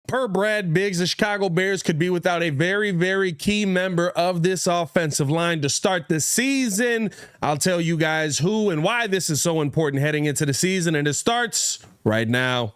Per Brad Biggs, the Chicago Bears could be without a very, very key member of this offensive line to start the season. I'll tell you guys who and why this is so important heading into the season, and it starts right now.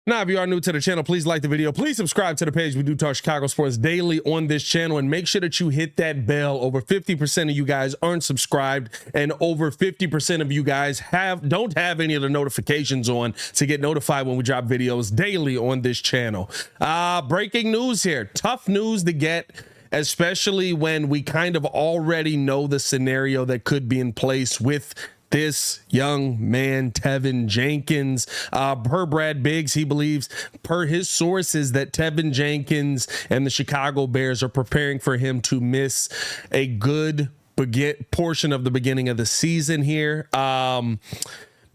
Now, if you are new to the channel, please like the video. Please subscribe to the page. We do talk Chicago sports daily on this channel, and make sure that you hit that bell. Over 50% of you guys aren't subscribed, and over 50% of you guys don't have any of the notifications on to get notified when we drop videos daily on this channel. Breaking news here. Tough news to get, especially when we kind of already know the scenario that could be in place with this young man, Teven Jenkins. Per Brad Biggs, he believes, per his sources, that Teven Jenkins and the Chicago Bears are preparing for him to miss a good portion of the beginning of the season here.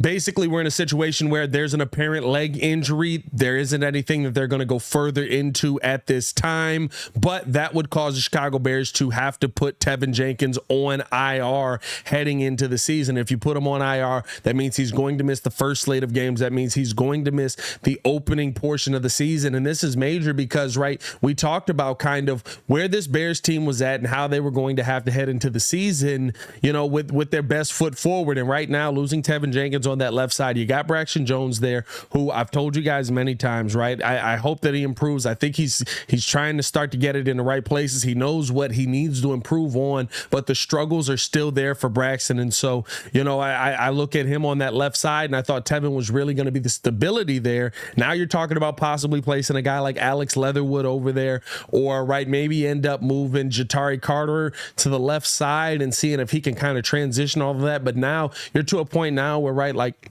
Basically, we're in a situation where there's an apparent leg injury. There isn't anything that they're going to go further into at this time, but that would cause the Chicago Bears to have to put Teven Jenkins on IR heading into the season. If you put him on IR, that means he's going to miss the first slate of games. That means he's going to miss the opening portion of the season. And this is major because, right, we talked about kind of where this Bears team was at and how they were going to have to head into the season, you know, with their best foot forward. And right now, losing Teven Jenkins on that left side, you got Braxton Jones there, who I've told you guys many times, right? I hope that he improves. I think he's trying to start to get it in the right places. He knows what he needs to improve on, but the struggles are still there for Braxton. And so, you know, I look at him on that left side, and I thought Teven was really going to be the stability there. Now you're talking about possibly placing a guy like Alex Leatherwood over there, or right, maybe end up moving Ja'Tari Carter to the left side and seeing if he can kind of transition all of that. But now you're to a point now where, right, like,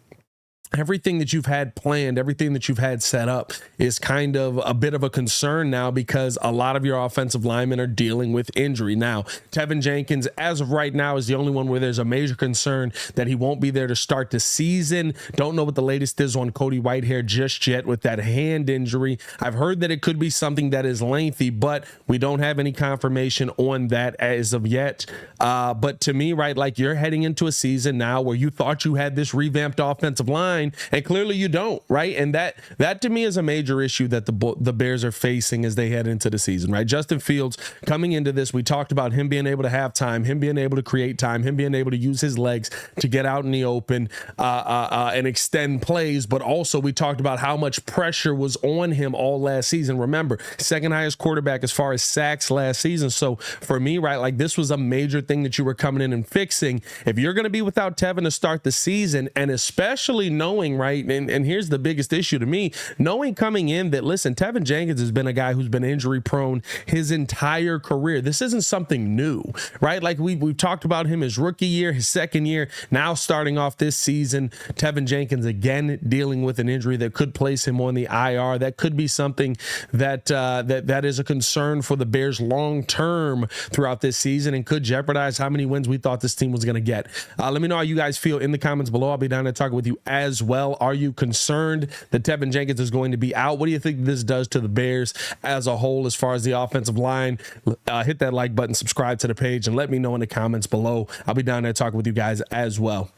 everything that you've had planned, everything that you've had set up is kind of a bit of a concern now, because a lot of your offensive linemen are dealing with injury. Now, Teven Jenkins, as of right now, is the only one where there's a major concern that he won't be there to start the season. Don't know what the latest is on Cody Whitehair just yet with that hand injury. I've heard that it could be something that is lengthy, but we don't have any confirmation on that as of yet. But to me, right, like, you're heading into a season now where you thought you had this revamped offensive line, and clearly you don't, right? And that to me is a major issue that the Bears are facing as they head into the season, right? Justin Fields coming into this, we talked about him being able to have time, him being able to create time, him being able to use his legs to get out in the open and extend plays, but also we talked about how much pressure was on him all last season. Remember, second highest quarterback as far as sacks last season. So for me, right, like, this was a major thing that you were coming in and fixing. If you're going to be without Teven to start the season, and especially knowing, right, and here's the biggest issue to me, knowing coming in that, listen, Teven Jenkins has been a guy who's been injury prone his entire career. This isn't something new, right? Like, we've talked about him his rookie year, his second year, now starting off this season, Teven Jenkins again dealing with an injury that could place him on the IR. That could be something that that is a concern for the Bears long term throughout this season, and could jeopardize how many wins we thought this team was going to get. Let me know how you guys feel in the comments below. I'll be down there talking with you as well. Are you concerned that Teven Jenkins is going to be out? What do you think this does to the Bears as a whole as far as the offensive line? Hit that like button, subscribe to the page, and let me know in the comments below. I'll be down there talking with you guys as well.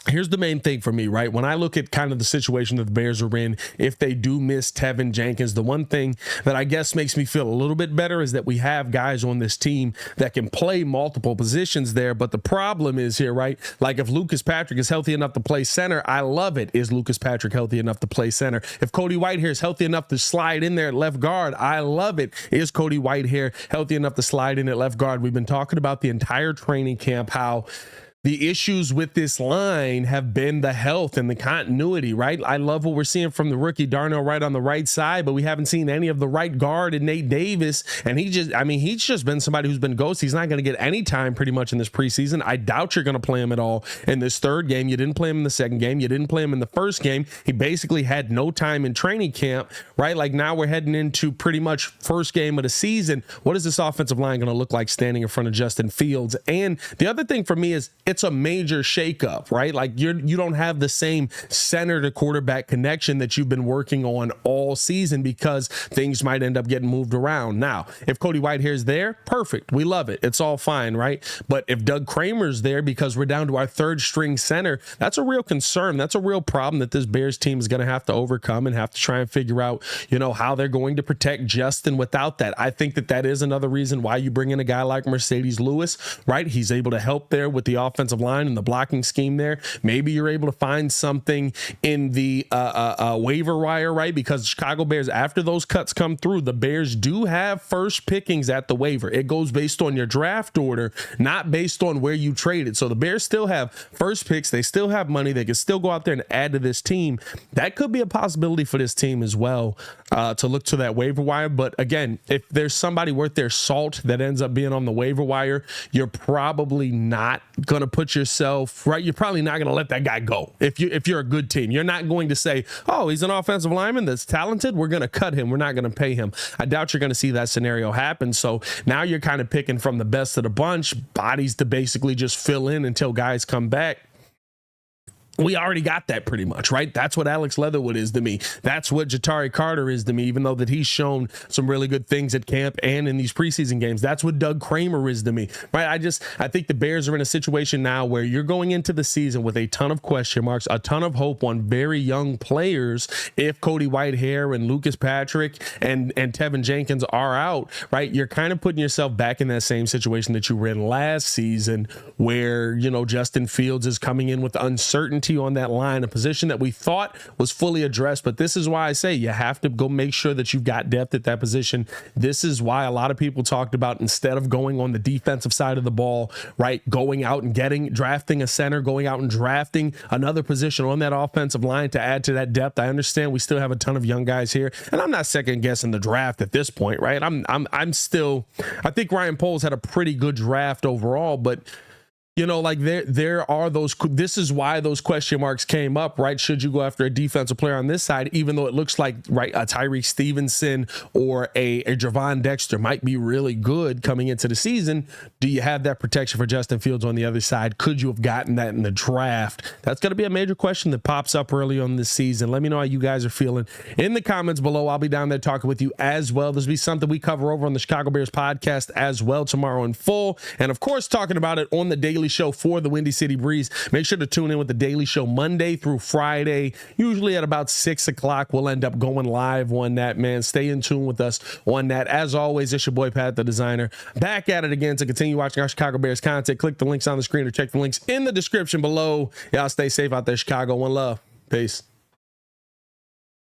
Here's the main thing for me, right? When I look at kind of the situation that the Bears are in, if they do miss Teven Jenkins, the one thing that I guess makes me feel a little bit better is that we have guys on this team that can play multiple positions there. But the problem is here, right? Like, if Lucas Patrick is healthy enough to play center, I love it. Is Lucas Patrick healthy enough to play center? If Cody Whitehair is healthy enough to slide in there at left guard, I love it. Is Cody Whitehair healthy enough to slide in at left guard? We've been talking about the entire training camp how the issues with this line have been the health and the continuity, right? I love what we're seeing from the rookie Darnell Wright on the right side, but we haven't seen any of the right guard in Nate Davis. And he's just been somebody who's been ghost. He's not going to get any time pretty much in this preseason. I doubt you're going to play him at all in this third game. You didn't play him in the second game. You didn't play him in the first game. He basically had no time in training camp, right? Like, now we're heading into pretty much first game of the season. What is this offensive line going to look like standing in front of Justin Fields? And the other thing for me is, it's it's a major shakeup, right? Like you don't have the same center to quarterback connection that you've been working on all season because things might end up getting moved around. Now, if Cody Whitehair's there, perfect. We love it. It's all fine, right? But if Doug Kramer's there because we're down to our third string center, that's a real concern. That's a real problem that this Bears team is going to have to overcome and have to try and figure out, you know, how they're going to protect Justin without that. I think that is another reason why you bring in a guy like Mercedes Lewis, right? He's able to help there with the offensive line and the blocking scheme there. Maybe you're able to find something in the waiver wire, right? Because the Chicago Bears, after those cuts come through, the Bears do have first pickings at the waiver. It goes based on your draft order, not based on where you traded. So the Bears still have first picks. They still have money. They can still go out there and add to this team. That could be a possibility for this team as well, to look to that waiver wire. But again, if there's somebody worth their salt that ends up being on the waiver wire, you're probably not going to put yourself, right? You're probably not going to let that guy go. If you're a good team, you're not going to say, oh, he's an offensive lineman that's talented, we're going to cut him, we're not going to pay him. I doubt you're going to see that scenario happen. So now you're kind of picking from the best of the bunch, bodies to basically just fill in until guys come back. We already got that pretty much, right? That's what Alex Leatherwood is to me. That's what Ja'Tari Carter is to me, even though that he's shown some really good things at camp and in these preseason games. That's what Doug Kramer is to me, right? I think the Bears are in a situation now where you're going into the season with a ton of question marks, a ton of hope on very young players. If Cody Whitehair and Lucas Patrick and Teven Jenkins are out, right? You're kind of putting yourself back in that same situation that you were in last season where, you know, Justin Fields is coming in with uncertainty on that line, a position that we thought was fully addressed. But this is why I say you have to go make sure that you've got depth at that position. This is why a lot of people talked about, instead of going on the defensive side of the ball, right, going out and drafting a center, going out and drafting another position on that offensive line to add to that depth. I understand we still have a ton of young guys here, and I'm not second guessing the draft at this point, right? I'm still, I think Ryan Poles had a pretty good draft overall, but you know, like there are those, this is why those question marks came up, right? Should you go after a defensive player on this side, even though it looks like, right, a Tyreek Stevenson or a Javon Dexter might be really good coming into the season? Do you have that protection for Justin Fields on the other side? Could you have gotten that in the draft? That's going to be a major question that pops up early on this season. Let me know how you guys are feeling in the comments below. I'll be down there talking with you as well. This will be something we cover over on the Chicago Bears podcast as well tomorrow in full. And of course, talking about it on the Daily Show for the Windy City Breeze. Make sure to tune in with the Daily Show Monday through Friday, usually at about 6 o'clock. We'll end up going live on that, man. Stay in tune with us on that. As always, it's your boy Pat the Designer, back at it again to continue watching our Chicago Bears content. Click the links on the screen or check the links in the description below. Y'all stay safe out there, Chicago. One love. Peace.